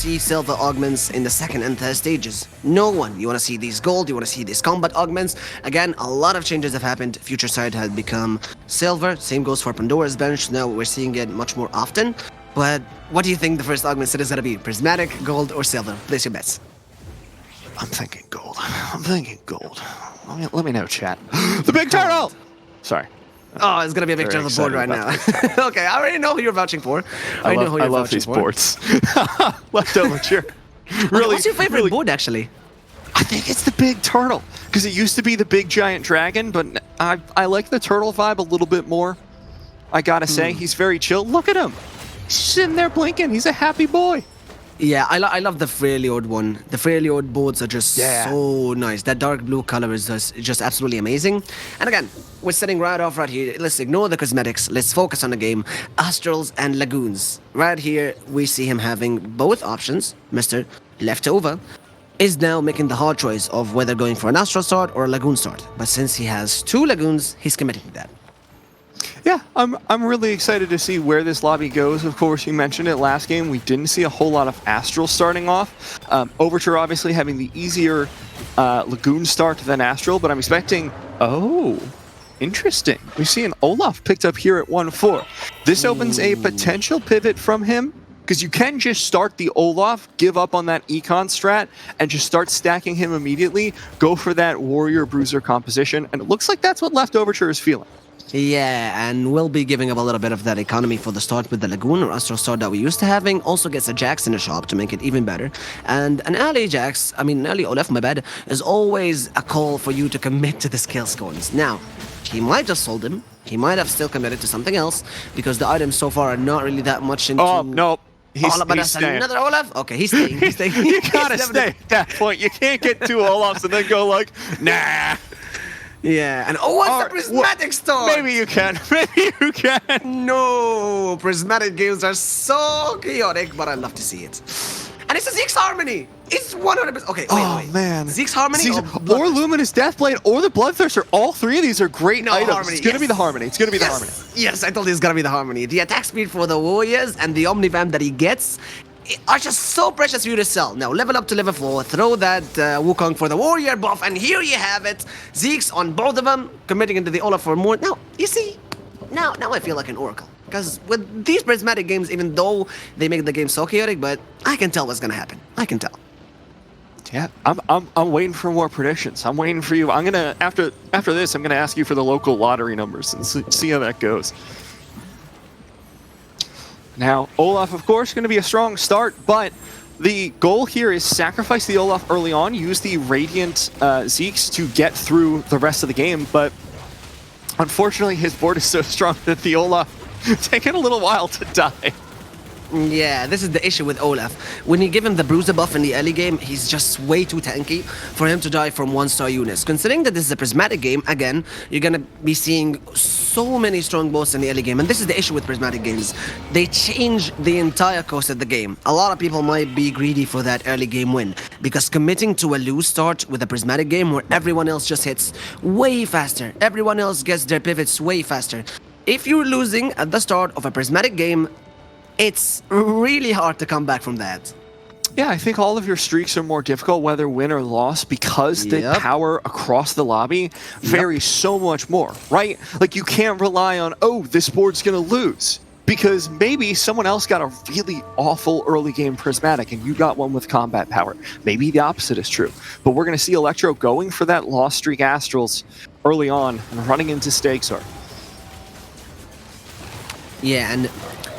see silver augments in the second and third stages. No one. You want to see these gold, you want to see these combat augments. Again, a lot of changes have happened. Future Sight had become silver. Same goes for Pandora's Bench. Now we're seeing it much more often. But what do you think the first augment set is going to be? Prismatic, gold, or silver? Place your bets. I'm thinking gold. I'm thinking gold. Let me know, chat. The big turtle! Sorry. Oh, it's going to be a picture of the board right now. Okay, I already know who you're vouching for. I love these boards. Leftover cheer. Really, what's your favorite board, actually? I think it's the big turtle. Because it used to be the big giant dragon, but I like the turtle vibe a little bit more. I gotta say, he's very chill. Look at him. He's sitting there blinking. He's a happy boy. Yeah, I love the Freljord one. The Freljord boards are just so nice. That dark blue color is just absolutely amazing. And again, we're setting right off right here. Let's ignore the cosmetics. Let's focus on the game. Astrals and Lagoons. Right here, we see him having both options. Mr. Leftover is now making the hard choice of whether going for an Astral start or a Lagoon start. But since he has two Lagoons, he's committing to that. Yeah, I'm really excited to see where this lobby goes. Of course, you mentioned it last game. We didn't see a whole lot of Astral starting off. Overture obviously having the easier Lagoon start than Astral, but I'm expecting... Oh, interesting. We see an Olaf picked up here at 1-4. This opens a potential pivot from him, because you can just start the Olaf, give up on that Econ strat, and just start stacking him immediately, go for that Warrior Bruiser composition, and it looks like that's what Left Overture is feeling. Yeah, and we'll be giving up a little bit of that economy for the start with the Lagoon or Astral start that we used to having. Also gets a Jax in the shop to make it even better. And an early Jax, an early Olaf, my bad, is always a call for you to commit to the skill scones. Now, he might have sold him. He might have still committed to something else because the items so far are not really that much into... Oh, no. He's staying. Another Olaf? Okay, he's staying. He's staying. You gotta stay at that point. You can't get two Olafs and then go like, nah. Yeah, and what's the Prismatic start? Maybe you can. Maybe you can. No, Prismatic games are so chaotic, but I love to see it. And it's a Zeke's Harmony. It's 100%. Okay, wait. Man. Zeke's Harmony or Luminous Deathblade or the Bloodthirster. All three of these are great items. Harmony, it's going to be the Harmony. It's going to be the Harmony. Yes, I told you it's going to be the Harmony. The attack speed for the Warriors and the Omnivamp that he gets are just so precious for you to sell. Now, level up to level 4, throw that Wukong for the Warrior buff, and here you have it. Zeke's on both of them, committing into the Olaf for more. Now, you see, now I feel like an Oracle. Because with these Prismatic games, even though they make the game so chaotic, but I can tell what's going to happen. I can tell. Yeah, I'm waiting for more predictions. I'm waiting for you. I'm gonna after this, I'm gonna ask you for the local lottery numbers and see how that goes. Now, Olaf, of course, going to be a strong start, but the goal here is sacrifice the Olaf early on, use the Radiant Zeeks to get through the rest of the game, but unfortunately his board is so strong that the Olaf taking a little while to die. Yeah, this is the issue with Olaf. When you give him the Bruiser buff in the early game, he's just way too tanky for him to die from one-star units. Considering that this is a Prismatic game, again, you're gonna be seeing so many strong boss in the early game, and this is the issue with Prismatic games. They change the entire course of the game. A lot of people might be greedy for that early game win, because committing to a loose start with a Prismatic game where everyone else just hits way faster, everyone else gets their pivots way faster. If you're losing at the start of a Prismatic game, it's really hard to come back from that. Yeah, I think all of your streaks are more difficult, whether win or loss, because the power across the lobby varies so much more, right? Like, you can't rely on, oh, this board's going to lose, because maybe someone else got a really awful early game Prismatic and you got one with combat power. Maybe the opposite is true. But we're going to see Electro going for that lost streak Astrals early on and running into Stakesar. Yeah, and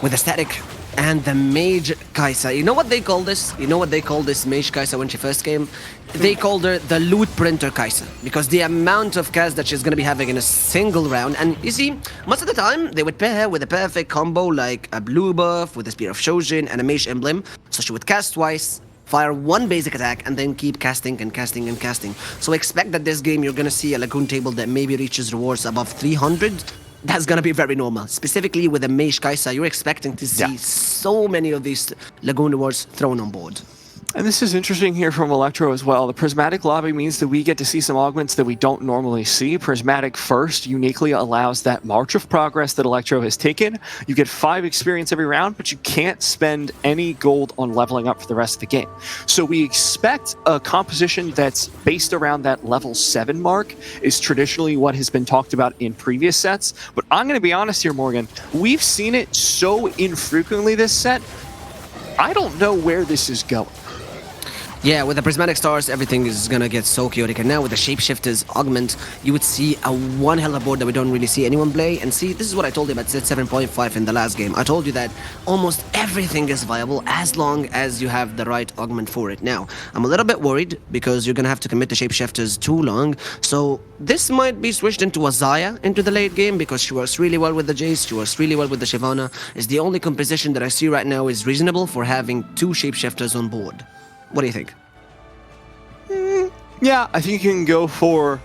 with the Static and the Mage Kaisa. You know what they call this? You know what they call this Mage Kaisa when she first came? They called her the Loot Printer Kaisa, because the amount of cast that she's going to be having in a single round. And you see, most of the time, they would pair her with a perfect combo like a blue buff with a Spear of Shojin and a Mage Emblem. So she would cast twice, fire one basic attack, and then keep casting and casting and casting. So expect that this game you're going to see a Lagoon table that maybe reaches rewards above 300. That's going to be very normal. Specifically with the Mage Kaisa, you're expecting to see so many of these Lagoon rewards thrown on board. And this is interesting here from Electro as well. The Prismatic lobby means that we get to see some augments that we don't normally see. Prismatic first uniquely allows that march of progress that Electro has taken. You get 5 experience every round, but you can't spend any gold on leveling up for the rest of the game. So we expect a composition that's based around that level 7 mark is traditionally what has been talked about in previous sets. But I'm going to be honest here, Morgan. We've seen it so infrequently this set. I don't know where this is going. Yeah, with the Prismatic Stars, everything is gonna get so chaotic. And now with the Shapeshifters augment, you would see a one hell of a board that we don't really see anyone play. And see, this is what I told you about set 7.5 in the last game. I told you that almost everything is viable as long as you have the right augment for it. Now, I'm a little bit worried because you're gonna have to commit to Shapeshifters too long. So this might be switched into a Zaya into the late game because she works really well with the Jace, she works really well with the Shyvana. It's the only composition that I see right now is reasonable for having 2 Shapeshifters on board. What do you think? Yeah, I think you can go for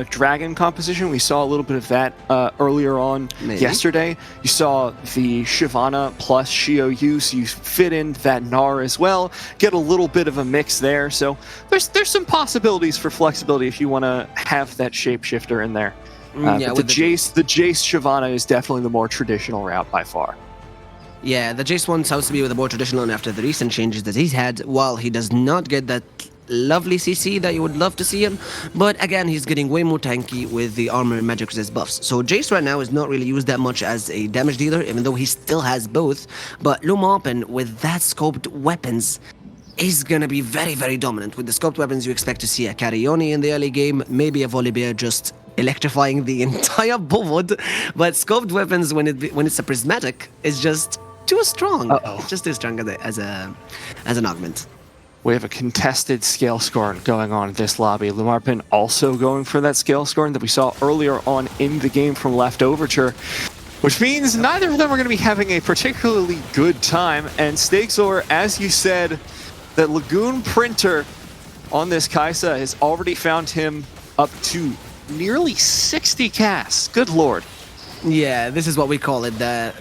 dragon composition. We saw a little bit of that earlier on yesterday. You saw the Shyvana plus Shio Yu, so you fit in that Gnar as well. Get a little bit of a mix there. So there's some possibilities for flexibility if you want to have that shapeshifter in there. Yeah, but the Jace Shyvana is definitely the more traditional route by far. Yeah, the Jace one sounds to be with a more traditional one after the recent changes that he's had. While he does not get that lovely CC that you would love to see him, but again, he's getting way more tanky with the armor and magic resist buffs. So Jace right now is not really used that much as a damage dealer, even though he still has both. But Lumapin, with that scoped weapons, is gonna be very, very dominant. With the scoped weapons, you expect to see a Carioni in the early game, maybe a Volibear just electrifying the entire board. But scoped weapons, when it's a prismatic, is just too strong. It's just too strong as an augment. We have a contested scale scorn going on in this lobby. Lumarpin also going for that scale scorn that we saw earlier on in the game from Left Overture, which means neither of them are going to be having a particularly good time. And Stakesor, as you said, that Lagoon Printer on this Kaisa has already found him up to nearly 60 casts. Good lord. Yeah, this is what we call it, the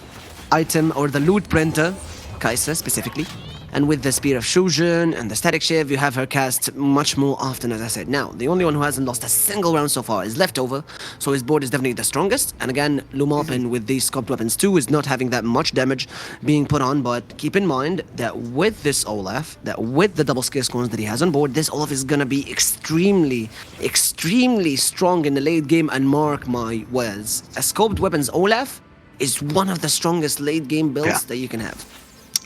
item or the loot printer, Kaisa specifically. And with the Spear of Shujin and the Static Shiv, you have her cast much more often, as I said. Now, the only one who hasn't lost a single round so far is Leftover, so his board is definitely the strongest. And again, Lumapin with these scoped weapons too is not having that much damage being put on, but keep in mind that with this Olaf, that with the double scale scorns that he has on board, this Olaf is gonna be extremely, extremely strong in the late game, and mark my words. A scoped weapons Olaf is one of the strongest late game builds that you can have.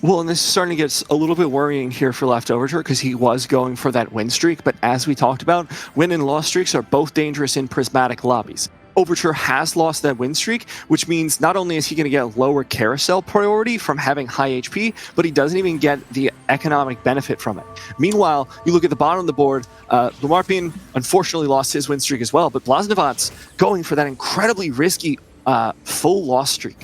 Well, and this is starting to get a little bit worrying here for Left Overture because he was going for that win streak, but as we talked about, win and loss streaks are both dangerous in prismatic lobbies. Overture has lost that win streak, which means not only is he going to get lower carousel priority from having high HP, but he doesn't even get the economic benefit from it. Meanwhile, you look at the bottom of the board, Lumarpin unfortunately lost his win streak as well, but Blaznovat's going for that incredibly risky full loss streak.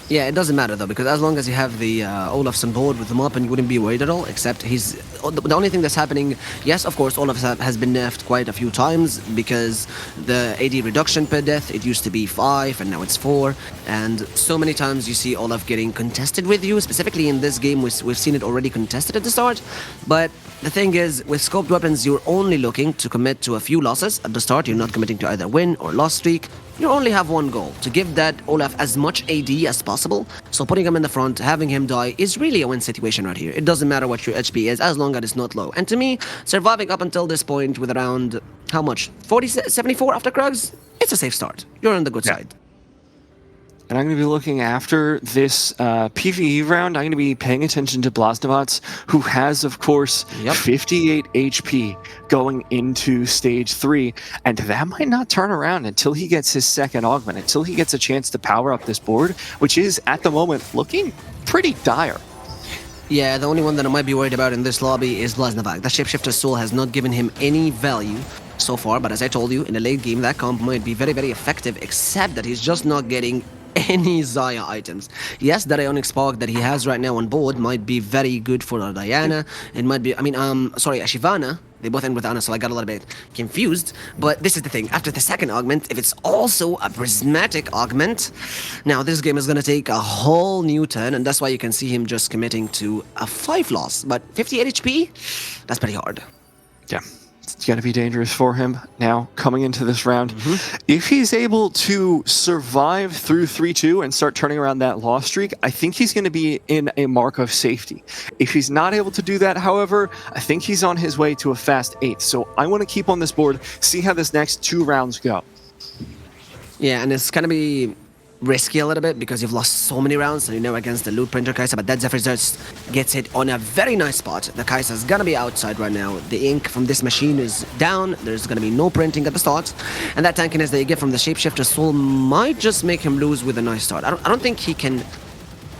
Yeah, it doesn't matter though, because as long as you have the Olaf's on board with him up, and you wouldn't be worried at all, except he's... The only thing that's happening, yes, of course, Olaf has been nerfed quite a few times, because the AD reduction per death, it used to be 5, and now it's 4, and so many times you see Olaf getting contested with you, specifically in this game, we've seen it already contested at the start, but the thing is, with scoped weapons, you're only looking to commit to a few losses at the start. You're not committing to either win or loss streak. You only have one goal, to give that Olaf as much AD as possible. So putting him in the front, having him die, is really a win situation right here. It doesn't matter what your HP is, as long as it's not low. And to me, surviving up until this point with around, how much? 74 after Krugs? It's a safe start. You're on the good side. And I'm going to be looking after this PvE round. I'm going to be paying attention to Blaznovat's, who has, of course, 58 HP going into stage 3. And that might not turn around until he gets his second augment, until he gets a chance to power up this board, which is, at the moment, looking pretty dire. Yeah, the only one that I might be worried about in this lobby is Blaznovat. The Shapeshifter's Soul has not given him any value so far, but as I told you, in the late game, that comp might be very, very effective, except that he's just not getting any Zaya items. Yes, that Ionic Spark that he has right now on board might be very good for a Diana. It might be, sorry, a Shyvana. They both end with Ana, so I got a little bit confused. But this is the thing. After the second augment, if it's also a prismatic augment, now this game is going to take a whole new turn, and that's why you can see him just committing to a 5 loss. But 58 HP, that's pretty hard. Yeah. It's going to be dangerous for him now coming into this round. If he's able to survive through 3-2 and start turning around that loss streak, I think he's going to be in a mark of safety. If he's not able to do that, however, I think he's on his way to a fast 8th. So I want to keep on this board, see how this next 2 rounds go. Yeah, and it's going to be risky a little bit because you've lost so many rounds and against the loot printer Kai'Sa, but that Zephyr just gets hit on a very nice spot. The Kai'Sa's gonna be outside right now. The ink from this machine is down. There's gonna be no printing at the start, and that tankiness that you get from the Shapeshifter Soul might just make him lose with a nice start. I don't think he can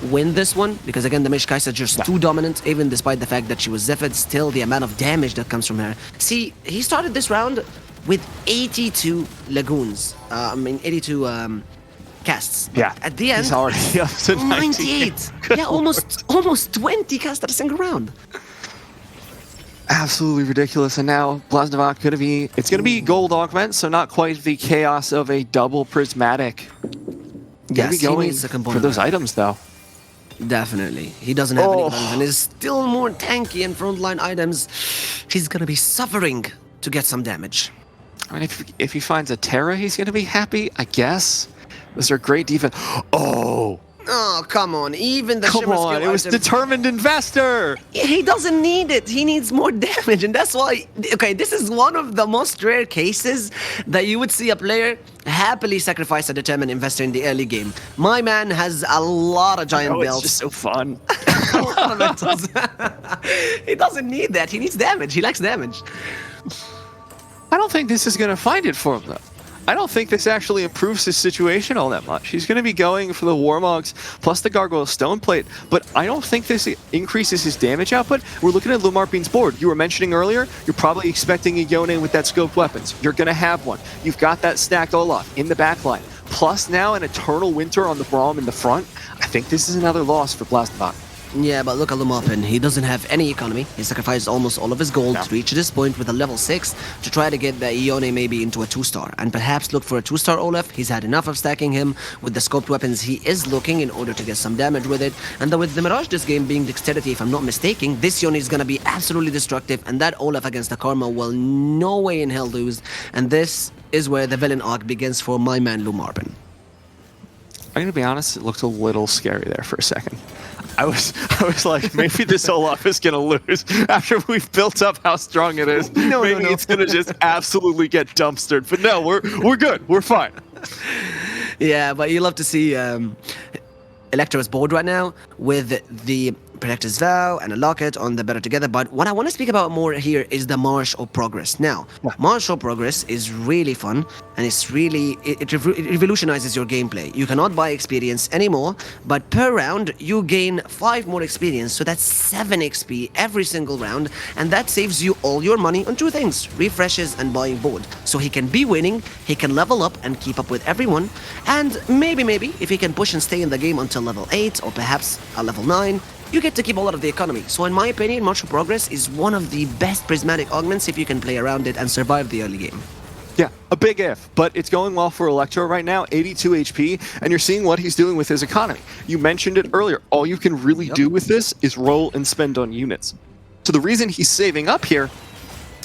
win this one because again the Mage Kai'Sa is just too dominant, even despite the fact that she was Zephyred. Still, the amount of damage that comes from her. See, he started this round with 82 Lagoons. 82 casts. Yeah. At the end, he's already up to 98. Yeah, almost 20 casts at a single round. Absolutely ridiculous. And now Blasnovac it's gonna be gold augment, so not quite the chaos of a double prismatic. Yes, he needs a component for those items though. Definitely. He doesn't have any items and is still more tanky in frontline items. He's gonna be suffering to get some damage. I mean, if he finds a Terra, he's gonna be happy, I guess. Those are great defense. Oh, come on. Even the come Shimmer on. skill It was item, Determined Investor. he doesn't need it. He needs more damage. And that's why, okay, this is one of the most rare cases that you would see a player happily sacrifice a Determined Investor in the early game. My man has a lot of giant belts. It's just so fun. A lot of mentals. He doesn't need that. He needs damage. He likes damage. I don't think this is going to find it for him, though. I don't think this actually improves his situation all that much. He's going to be going for the Warmogs plus the Gargoyle Stoneplate, but I don't think this increases his damage output. We're looking at Lumarpin's board. You were mentioning earlier, you're probably expecting a Yone with that scoped weapons. You're going to have one. You've got that stacked Olaf in the backline. Plus now an Eternal Winter on the Braum in the front. I think this is another loss for Blasnovac. Yeah, but look at Lumarpin. He doesn't have any economy. He sacrificed almost all of his gold to reach this point with a level 6 to try to get the Ione maybe into a 2-star. And perhaps look for a 2-star Olaf. He's had enough of stacking him with the scoped weapons. He is looking in order to get some damage with it. And with the Mirage this game being dexterity, if I'm not mistaken, this Ione is going to be absolutely destructive. And that Olaf against the Karma will no way in hell lose. And this is where the villain arc begins for my man Lumarpin. I'm going to be honest, it looked a little scary there for a second. I was like, maybe this Olaf is going to lose after we've built up how strong it is. Maybe it's going to just absolutely get dumpstered. But no, we're good. We're fine. Yeah, but you love to see Electro's board right now with the Protector's Vow and a Locket on the Better Together. But what I want to speak about more here is the March of Progress. Now, March of Progress is really fun, and it's really, it revolutionizes your gameplay. You cannot buy experience anymore, but per round, you gain 5 more experience, so that's 7 XP every single round, and that saves you all your money on 2 things, refreshes and buying board. So he can be winning, he can level up and keep up with everyone, and maybe, if he can push and stay in the game until level 8, or perhaps a level 9, you get to keep a lot of the economy. So in my opinion, March of Progress is one of the best prismatic augments if you can play around it and survive the early game. Yeah, a big if, but it's going well for Electro right now, 82 HP, and you're seeing what he's doing with his economy. You mentioned it earlier, all you can really do with this is roll and spend on units. So the reason he's saving up here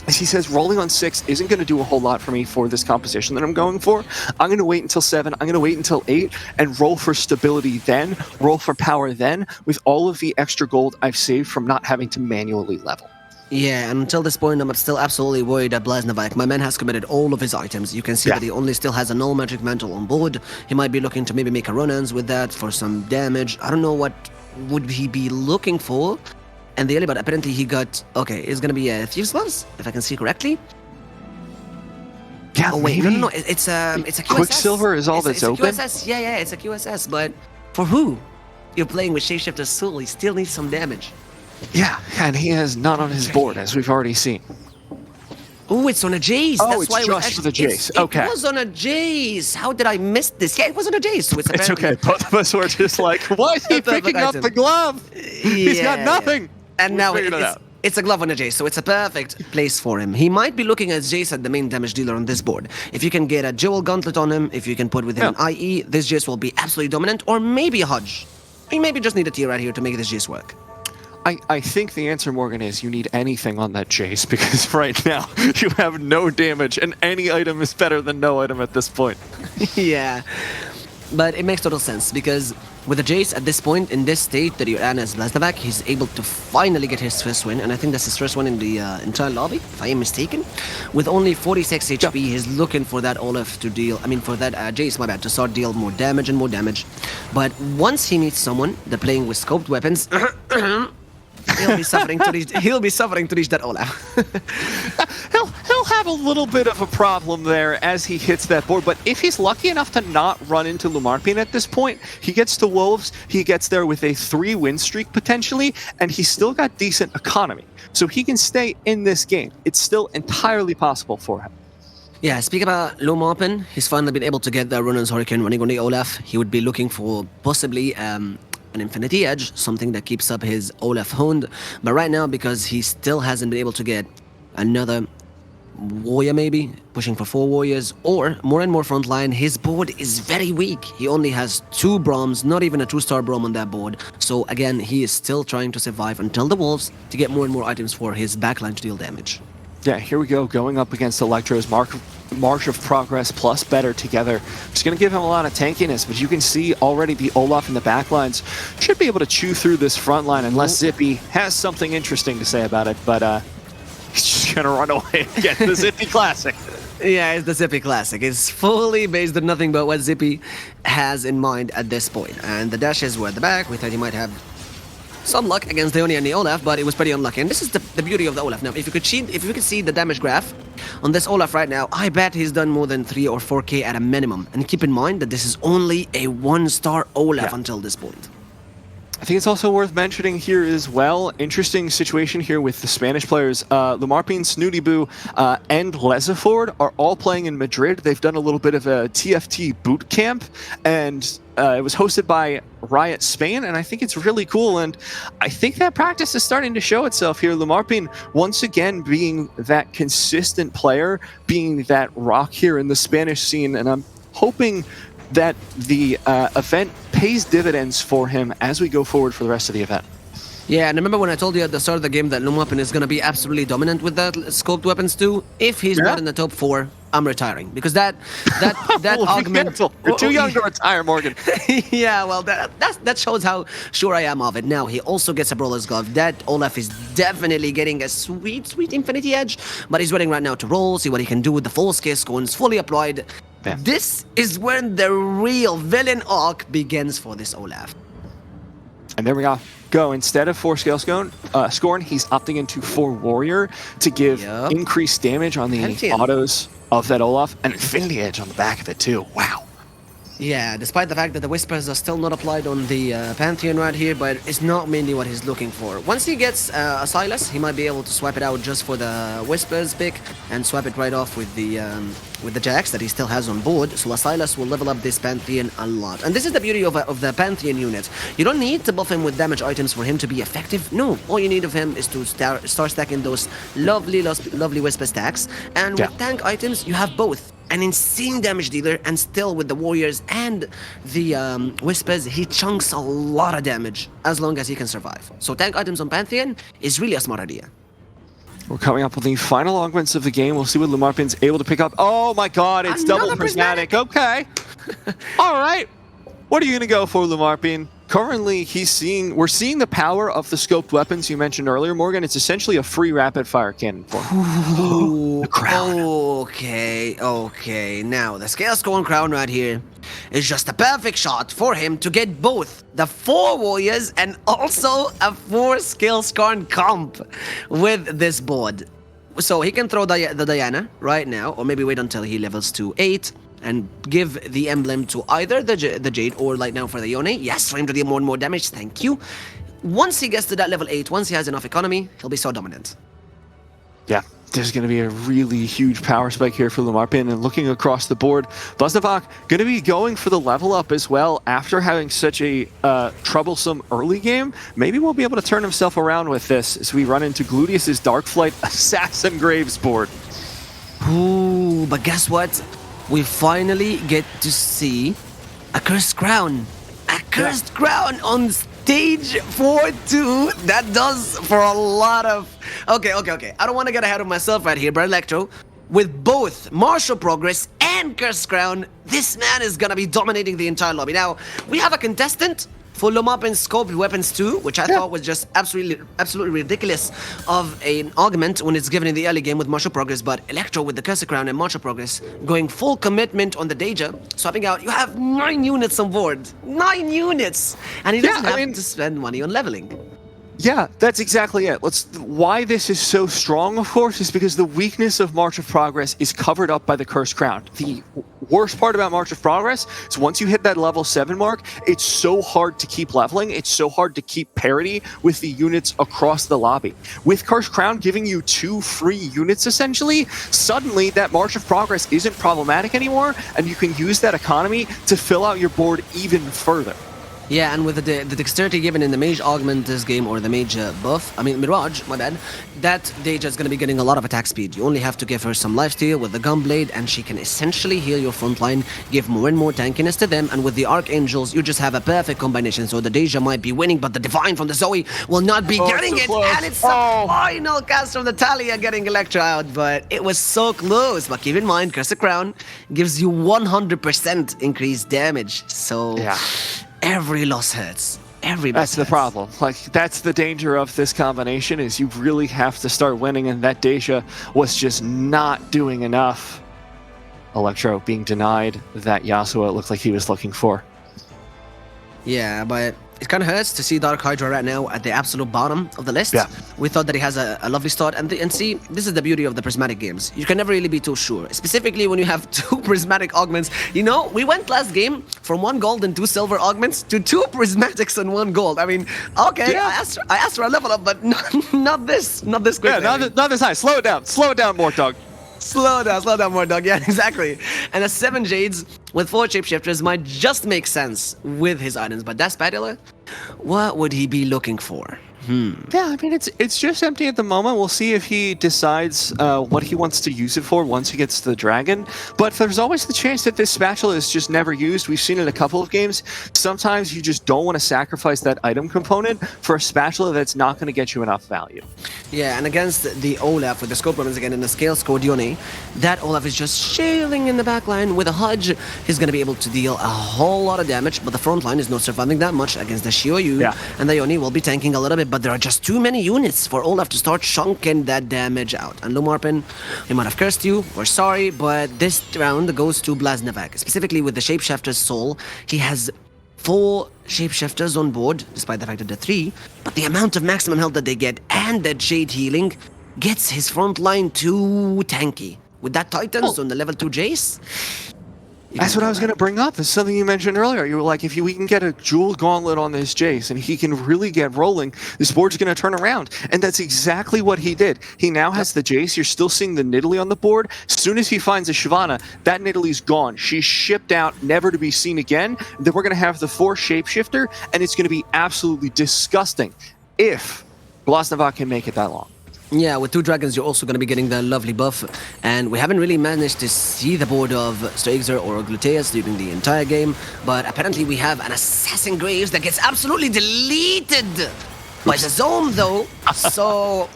is he says rolling on 6 isn't going to do a whole lot for me for this composition that I'm going for. I'm going to wait until 7, I'm going to wait until 8, and roll for stability then, roll for power then, with all of the extra gold I've saved from not having to manually level. Yeah, and until this point, I'm still absolutely worried that Blasnovac, my man has committed all of his items. You can see that he only still has a null magic mantle on board. He might be looking to maybe make a run-ins with that for some damage. I don't know what would he be looking for. And the early, but apparently he got, okay, it's gonna be a Thieves' Gloves, if I can see correctly. Yeah, oh wait, maybe. no, it's a QSS. Quicksilver is all that's open? QSS. Yeah, it's a QSS, but for who? You're playing with Shapeshifter's Soul, he still needs some damage. Yeah, and he has none on his board, as we've already seen. Oh, it's on a Jace. Oh, That's it's why just for the Jace. Okay. It was on a Jace. How did I miss this? Yeah, it was on a Jace. So It's okay. Both of us were just like, why is he Perfect picking up item. the glove? He's got Yeah, nothing. yeah. And We now figured it out. it's a glove on a Jace, so it's a perfect place for him. He might be looking at Jace as the main damage dealer on this board. If you can get a Jewel Gauntlet on him, if you can put with him an IE, this Jace will be absolutely dominant, or maybe a Hodge. You maybe just need a tier right here to make this Jace work. I think the answer, Morgan, is you need anything on that Jace, because right now you have no damage, and any item is better than no item at this point. Yeah, but it makes total sense, because with the Jace at this point, in this state that you're at as Lazdavak, he's able to finally get his first win, and I think that's his first win in the entire lobby, if I am mistaken. With only 46 HP, he's looking for that Olaf to deal, for that Jace, my bad, to start deal more damage and more damage. But once he meets someone, they're playing with scoped weapons, he'll be suffering to reach that Olaf. He'll have a little bit of a problem there as he hits that board, but if he's lucky enough to not run into Lumarpin at this point, he gets to Wolves, he gets there with a 3-win streak potentially, and he's still got decent economy. So he can stay in this game. It's still entirely possible for him. Yeah, speak about Lumarpin, he's finally been able to get the Runner's Hurricane running on the Olaf. He would be looking for possibly an Infinity Edge, something that keeps up his Olaf honed. But right now, because he still hasn't been able to get another warrior, maybe pushing for 4 warriors or more and more frontline, his board is very weak. He only has 2 Broms, not even a 2-star Brom on that board. So again, he is still trying to survive until the Wolves to get more and more items for his backline to deal damage. Yeah, here we go, going up against Electro's March of Progress plus better together. Just going to give him a lot of tankiness, but you can see already the Olaf in the backlines should be able to chew through this front line unless Zippy has something interesting to say about it, but he's just going to run away and get the Zippy Classic. Yeah, it's the Zippy Classic. It's fully based on nothing but what Zippy has in mind at this point. And the dashes were at the back. We thought he might have some luck against Leonie and the Olaf, but it was pretty unlucky. And this is the beauty of the Olaf. Now, if you could see the damage graph on this Olaf right now, I bet he's done more than 3 or 4k at a minimum. And keep in mind that this is only a 1-star Olaf until this point. I think it's also worth mentioning here as well, interesting situation here with the Spanish players. Lumarpin, Snooty Boo, and Lesaford are all playing in Madrid. They've done a little bit of a TFT boot camp, and it was hosted by Riot Spain, and I think it's really cool, and I think that practice is starting to show itself here. Lumarpin, once again, being that consistent player, being that rock here in the Spanish scene, and I'm hoping that the event pays dividends for him as we go forward for the rest of the event. Yeah, and remember when I told you at the start of the game that Lumarpin is going to be absolutely dominant with that scoped weapons too? If he's not in the top 4, I'm retiring. Because that well, augment... You're too young to retire, Morgan. Yeah, well, that shows how sure I am of it. Now, he also gets a Brawler's Glove. That Olaf is definitely getting a sweet Infinity Edge, but he's ready right now to roll, see what he can do with the full scale scorns fully applied. Yeah. This is when the real villain arc begins for this Olaf. And there we go. Instead of 4 scale scorn, he's opting into 4 warrior to give increased damage on the autos of that Olaf, and Infinity Edge on the back of it too. Wow. Yeah, despite the fact that the Whispers are still not applied on the Pantheon right here, but it's not mainly what he's looking for. Once he gets a Silas, he might be able to swap it out just for the Whispers pick and swap it right off with the Jax that he still has on board. So a Silas will level up this Pantheon a lot. And this is the beauty of the Pantheon unit. You don't need to buff him with damage items for him to be effective. No, all you need of him is to start stacking those lovely Whisper stacks. And with tank items, you have both. An insane damage dealer, and still with the warriors and the Whispers, he chunks a lot of damage as long as he can survive. So tank items on Pantheon is really a smart idea. We're coming up with the final augments of the game. We'll see what Lumarpin's able to pick up. Oh my god, it's double prismatic. Okay. All right. What are you going to go for, Lumarpin? Currently, we're seeing the power of the scoped weapons you mentioned earlier, Morgan. It's essentially a free rapid-fire cannon for him. The crown. Okay. Now, the Scale Scorn Crown right here is just a perfect shot for him to get both the 4 warriors and also a 4 Scale Scorn comp with this board. So he can throw the Diana right now, or maybe wait until he levels to 8. And give the emblem to either the Jade or right now for the Yone. Yes, for him to deal more and more damage, thank you. Once he gets to that level 8, once he has enough economy, he'll be so dominant. Yeah, there's going to be a really huge power spike here for Lumarpin, and looking across the board, Blasnavak going to be going for the level up as well after having such a troublesome early game. Maybe we'll be able to turn himself around with this as we run into Gluteus's Dark Flight Assassin Graves board. Ooh, but guess what? We finally get to see a Cursed Crown. A Cursed Crown on stage 4-2. That does for a lot of... Okay. I don't want to get ahead of myself right here, but Electro, with both Martial Progress and Cursed Crown, this man is going to be dominating the entire lobby. Now, we have a contestant for Lumarpin Scoped Weapons 2, which I thought was just absolutely ridiculous of an argument when it's given in the early game with Martial Progress, but Electro with the Cursed Crown and Martial Progress going full commitment on the Deja, swapping out. You have 9 units on board. 9 units! And he doesn't have to spend money on leveling. Yeah, that's exactly it. Why this is so strong, of course, is because the weakness of March of Progress is covered up by the Cursed Crown. The worst part about March of Progress is once you hit that level 7 mark, it's so hard to keep leveling, it's so hard to keep parity with the units across the lobby. With Cursed Crown giving you 2 free units, essentially, suddenly that March of Progress isn't problematic anymore, and you can use that economy to fill out your board even further. Yeah, and with the dexterity given in the Mage Augment this game, or the Mage Mirage, my bad, that Deja is going to be getting a lot of attack speed. You only have to give her some lifesteal with the Gunblade, and she can essentially heal your front line, give more and more tankiness to them, and with the Archangels, you just have a perfect combination. So the Deja might be winning, but the Divine from the Zoe will not be getting it, close. And it's the final cast from the Talia getting Electra out, but it was so close. But keep in mind, Cursed Crown gives you 100% increased damage, so... Yeah. Every loss hurts. That's the problem. That's the danger of this combination, is you really have to start winning, and that Deja was just not doing enough. Electro being denied that Yasuo it looked like he was looking for. Yeah, but it kind of hurts to see Dark Hydra right now at the absolute bottom of the list. Yeah. We thought that he has a lovely start, and see, this is the beauty of the prismatic games. You can never really be too sure, specifically when you have 2 prismatic augments. You know, we went last game from 1 gold and 2 silver augments to 2 prismatics and 1 gold. I mean, okay, yeah. I asked for a level up, but not this quickly. Yeah, not this high. Slow it down, Mort Dog. Slow down more, dog. Yeah, exactly. And a 7 Jades with 4 Shapeshifters might just make sense with his items. But that Spatula, what would he be looking for? Yeah, I mean, it's just empty at the moment. We'll see if he decides what he wants to use it for once he gets the dragon. But there's always the chance that this spatula is just never used. We've seen it a couple of games. Sometimes you just don't want to sacrifice that item component for a spatula that's not going to get you enough value. Yeah, and against the Olaf with the scope weapons again in the scale Scordione, that Olaf is just shailing in the backline with a Hudge. He's going to be able to deal a whole lot of damage, but the front line is not surviving that much against the Shioyu. Yeah. And the Yoni will be tanking a little bit, but there are just too many units for Olaf to start chunking that damage out. And Lumarpin, we might have cursed you, we're sorry, but this round goes to Blasnavak. Specifically with the Shapeshifter's Soul, he has 4 Shapeshifters on board, despite the fact that they're 3, but the amount of maximum health that they get and that Jade healing gets his front line too tanky. With that Titans on the level 2 Jace... That's what I was going to bring up. It's something you mentioned earlier. You were like, if we can get a Jewel Gauntlet on this Jace and he can really get rolling, this board's going to turn around. And that's exactly what he did. He now has the Jace. You're still seeing the Nidalee on the board. As soon as he finds a Shyvana, that Nidalee's gone. She's shipped out, never to be seen again. Then we're going to have the 4 Shapeshifter, and it's going to be absolutely disgusting if Blasnavak can make it that long. Yeah, with 2 dragons, you're also going to be getting the lovely buff, and we haven't really managed to see the board of Stoixer or Gluteus during the entire game, but apparently we have an Assassin Graves that gets absolutely deleted by the Zome, though. So,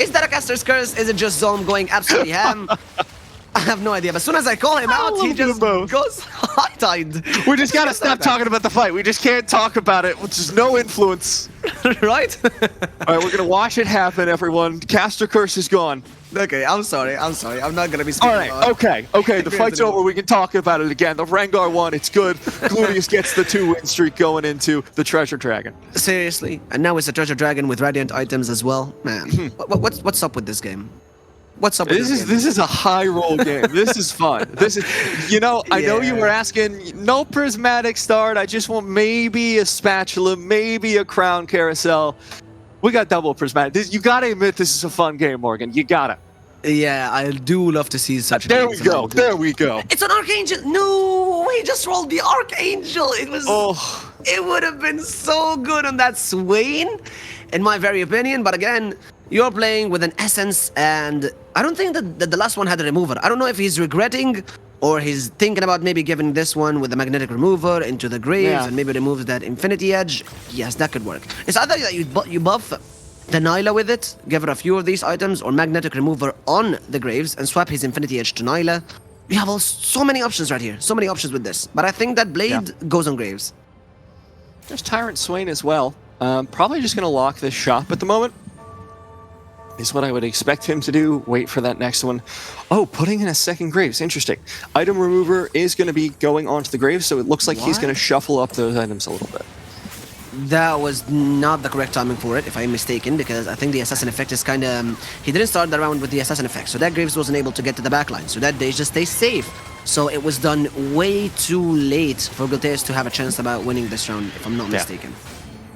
is that a caster's curse? Is it just Zome going absolutely ham? I have no idea, but as soon as I call him out, he just goes high-tide. We just gotta stop talking about the fight. We just can't talk about it, which is no influence. Right? Alright, we're gonna watch it happen, everyone. Caster curse is gone. Okay, I'm sorry. I'm not gonna be speaking. Alright, okay, the fight's over. We can talk about it again. The Rengar won, it's good. Gluteus gets the 2-win streak going into the Treasure Dragon. Seriously? And now it's a Treasure Dragon with Radiant items as well? Man, what's up with this game? What's up with this game? This is a high roll game. This is fun. This is, I know you were asking, no prismatic start. I just want maybe a spatula, maybe a crown carousel. We got double prismatic. You gotta admit this is a fun game, Morgan. You gotta. Yeah, I do love to see such There we games. go. There we go. It's an Archangel! No! He just rolled the Archangel! It was... Oh, It would have been so good on that Swain, in my very opinion. But again, you're playing with an Essence, and I don't think that the last one had a remover. I don't know if he's regretting or he's thinking about maybe giving this one with the magnetic remover into the graves and maybe removes that Infinity Edge. Yes, that could work. It's either that you buff the Nyla with it, give her a few of these items, or magnetic remover on the graves and swap his Infinity Edge to Nyla. We have so many options right here. So many options with this. But I think that Blade goes on graves. there's Tyrant Swain as well. Probably just going to lock this shop at the moment. Is what I would expect him to do. Wait for that next one. Oh, putting in a second Graves. Interesting. Item remover is going to be going onto the Graves, so it looks like he's going to shuffle up those items a little bit. That was not the correct timing for it, if I'm mistaken, because I think the Assassin effect is kind of... he didn't start the round with the Assassin effect, so that Graves wasn't able to get to the backline, so that they just stay safe. So it was done way too late for Gulteus to have a chance about winning this round, if I'm not mistaken.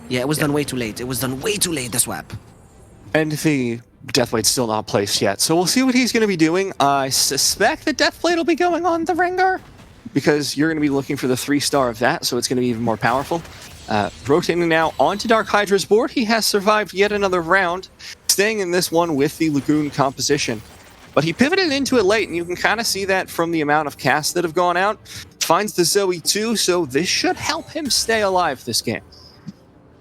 Yeah, it was done way too late. It was done way too late, the swap. And the Deathblade's still not placed yet, so we'll see what he's going to be doing. I suspect the Deathblade will be going on the Rengar, because you're going to be looking for the 3-star of that, so it's going to be even more powerful. Rotating now onto Dark Hydra's board, he has survived yet another round, staying in this one with the Lagoon composition. But he pivoted into it late, and you can kind of see that from the amount of casts that have gone out. Finds the Zoe too, so this should help him stay alive this game.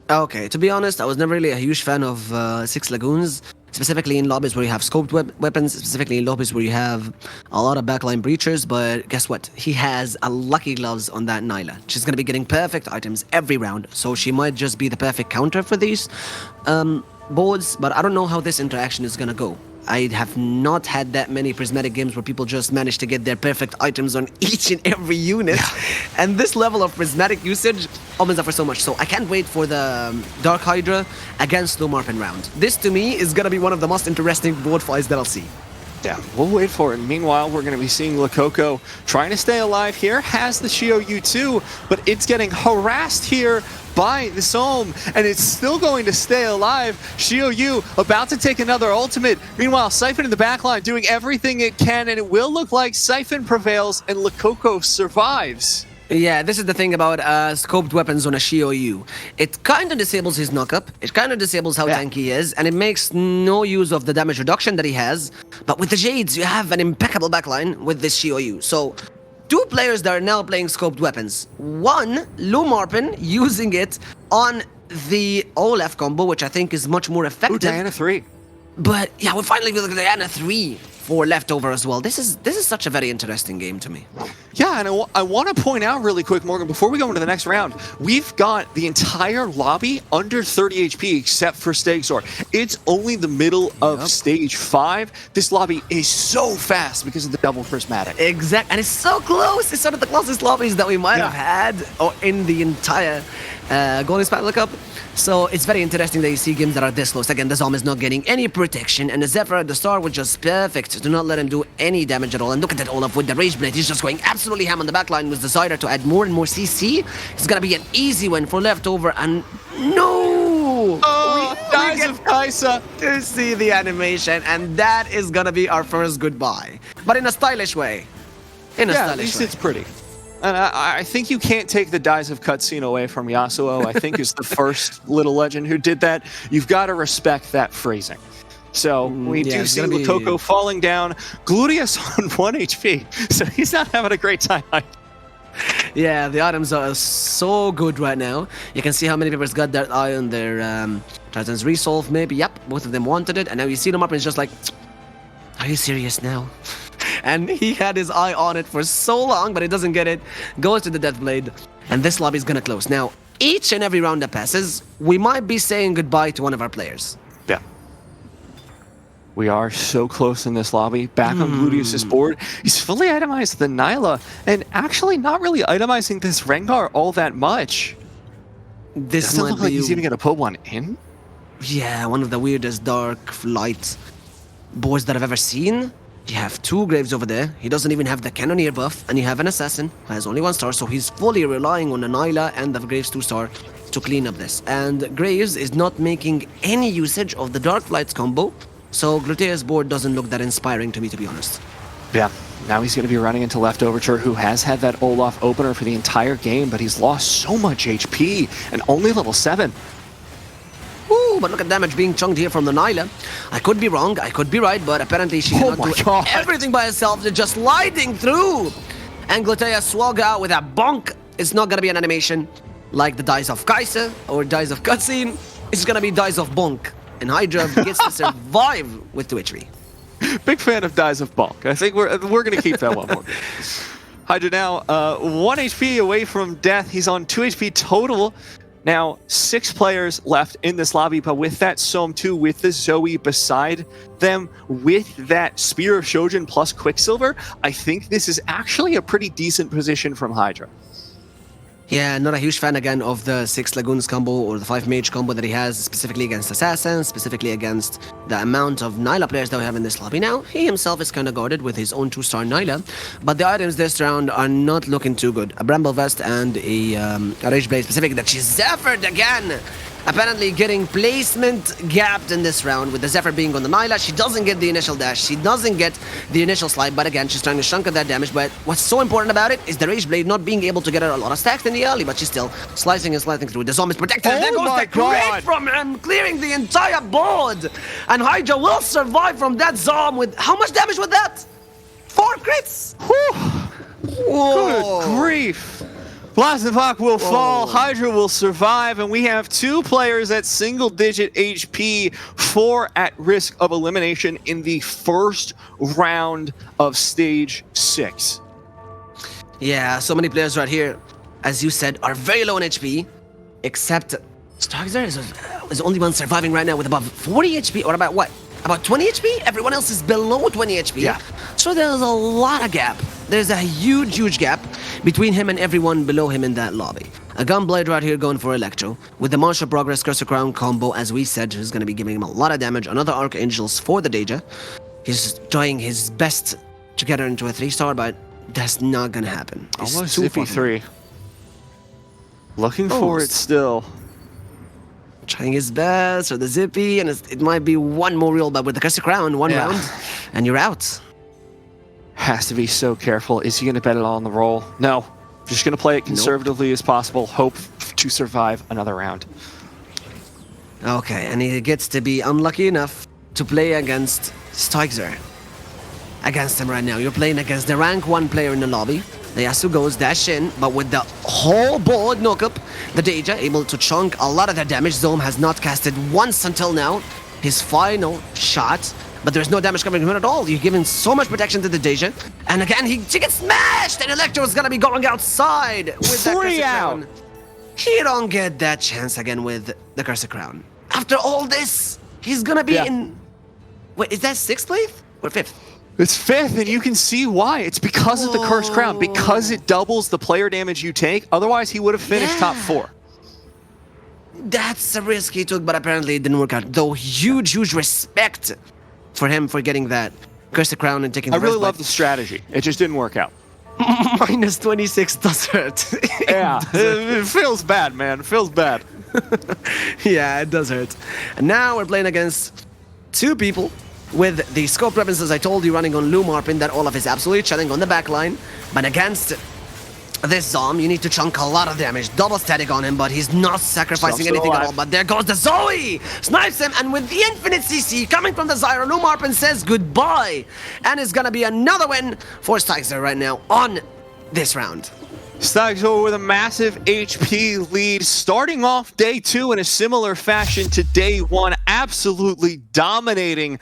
Okay, to be honest, I was never really a huge fan of Six Lagoons, specifically in lobbies where you have scoped weapons, specifically in lobbies where you have a lot of backline breachers, but guess what? He has a Lucky Gloves on that Nyla. She's going to be getting perfect items every round, so she might just be the perfect counter for these boards, but I don't know how this interaction is going to go. I have not had that many prismatic games where people just manage to get their perfect items on each and every unit. And this level of prismatic usage opens up for so much. So I can't wait for the Dark Hydra against Slow Marpin round. This to me is going to be one of the most interesting board fights that I'll see. Yeah, we'll wait for it. Meanwhile, we're going to be seeing Lakoko trying to stay alive here. Has the Shio U2, but it's getting harassed here by the Sohm, and it's still going to stay alive. Shio U about to take another ultimate. Meanwhile, Siphon in the backline doing everything it can, and it will look like Siphon prevails and Lakoko survives. Yeah, this is the thing about scoped weapons on a Shio U. It kind of disables his knockup, it kind of disables how tanky he is, and it makes no use of the damage reduction that he has. But with the Jades, you have an impeccable backline with this Shio U. So, two players that are now playing scoped weapons. One, Lou Marpin, using it on the Olaf combo, which I think is much more effective. Ooh, Diana 3. But yeah, we're finally with Diana 3 for leftover as well. This is such a very interesting game to me. Yeah, and I want to point out really quick, Morgan, before we go into the next round, we've got the entire lobby under 30 HP except for Stegzor. It's only the middle of stage 5. This lobby is so fast because of the double prismatic. Exactly, and it's so close. It's one of the closest lobbies that we might have had in the entire Golden Spatula Cup. So it's very interesting that you see games that are this close. Again, the Zom is not getting any protection, and the Zephyr at the start was just perfect. Do not let him do any damage at all. And look at that Olaf with the Rage Blade. He's just going absolutely ham on the backline with Desire to add more and more CC. It's gonna be an easy win for leftover, and no! Dies of Kaisa to see the animation, and that is gonna be our first goodbye. But in a stylish way. At least it's pretty. And I think you can't take the Dies of cutscene away from Yasuo. I think is the first little legend who did that. You've got to respect that phrasing. So we do see Lakoko falling down. Gluteus on 1 HP, so he's not having a great time. Yeah, the items are so good right now. You can see how many people got that eye on their Titan's Resolve, maybe. Yep, both of them wanted it. And now you see them up and it's just like, are you serious now? And he had his eye on it for so long, but he doesn't get it. Goes to the Deathblade, and this lobby is gonna close. Now, each and every round that passes, we might be saying goodbye to one of our players. Yeah. We are so close in this lobby. Back on Gluteus's board. He's fully itemized the Nyla, and actually not really itemizing this Rengar all that much. This doesn't might look like be... he's even gonna put one in. Yeah, one of the weirdest dark light boards that I've ever seen. You have two Graves over there. He doesn't even have the Cannoneer buff, and you have an Assassin who has only 1 star, so he's fully relying on the Nyla and the Graves 2-star to clean up this. And Graves is not making any usage of the Dark Flights combo, So Glutea's board doesn't look that inspiring to me, to be honest. Yeah, now he's going to be running into Left Overture, who has had that Olaf opener for the entire game, but he's lost so much HP and only level 7. Ooh, but look at damage being chunked here from the Nyla. I could be wrong, I could be right, but apparently she cannot do everything by herself. They're just sliding through. And Glutea swag out with a bonk. It's not gonna be an animation like the Dice of Kaiser or Dice of Cutscene. It's gonna be Dice of Bonk. And Hydra gets to survive with 2 HP. Big fan of Dice of Bonk. I think we're gonna keep that one more. Hydra now 1 HP away from death. He's on 2 HP total. Now, 6 players left in this lobby, but with that Sohm 2, with the Zoe beside them, with that Spear of Shojin plus Quicksilver, I think this is actually a pretty decent position from Hydra. Yeah, not a huge fan again of the 6 Lagoons combo or the 5 Mage combo that he has, specifically against Assassins, specifically against the amount of Nyla players that we have in this lobby now. He himself is kind of guarded with his own 2-star Nyla, but the items this round are not looking too good. A Bramble Vest and a Rage Blade specific that she's Zephyred again. Apparently getting placement gapped in this round with the Zephyr being on the Nyla. She doesn't get the initial dash, she doesn't get the initial slide, but again, she's trying to chunk at that damage. But what's so important about it is the Rage Blade not being able to get her a lot of stacks in the early, but she's still slicing and sliding through. The Zom is protected, and there goes the crit from him, clearing the entire board. And Hydra will survive from that Zom with, how much damage was that? 4 crits! Good grief! Blastenbach will fall, Hydra will survive, and we have 2 players at single-digit HP, 4 at risk of elimination in the first round of Stage 6. Yeah, so many players right here, as you said, are very low in HP, except Starkzer is only one surviving right now with above 40 HP, or about what? About 20 HP? Everyone else is below 20 HP. Yeah. So there's a lot of gap. There's a huge gap between him and everyone below him in that lobby. A Gunblade right here going for Electro. With the Martial Progress Cursor Crown combo, as we said, who's going to be giving him a lot of damage. Another Archangels for the Deja. He's trying his best to get her into a 3-star, but that's not going to happen. It's almost too zippy 3. Looking for it still. Trying his best for the Zippy, and it might be one more reel, but with the Cursor Crown, one round, and you're out. Has to be so careful. Is he going to bet it all on the roll? No. Just going to play it conservatively as possible. Hope to survive another round. Okay, and he gets to be unlucky enough to play against Starkzer. Against him right now. You're playing against the rank 1 player in the lobby. The Yasuo goes dash in, but with the whole board knockup, the Deja able to chunk a lot of that damage. Zom has not casted once until now. His final shot, but there's no damage coming from him at all. You're giving so much protection to the Deja. And again, she gets smashed, and Electro is gonna be going outside with that Cursor Crown. He don't get that chance again with the Cursor Crown. After all this, he's gonna be in... Wait, is that 6th place? Or 5th? It's 5th, and you can see why. It's because of the Cursed Crown, because it doubles the player damage you take. Otherwise, he would have finished top 4. That's a risk he took, but apparently it didn't work out. Though huge respect for him for getting that Cursed Crown and taking the I really love the strategy. It just didn't work out. Minus 26 does hurt. It feels bad, man. It feels bad. Yeah, it does hurt. And now we're playing against 2 people with the scope weapons, as I told you, running on Lumarpin, that Olaf is absolutely chilling on the backline. But against this Zom, you need to chunk a lot of damage. Double static on him, but he's not sacrificing anything at all. But there goes the Zoe! Snipes him, and with the infinite CC coming from the Zyra, Lumarpin says goodbye. And it's gonna be another win for Starkzer right now on this round. Starkzer with a massive HP lead, starting off day 2 in a similar fashion to day 1, absolutely dominating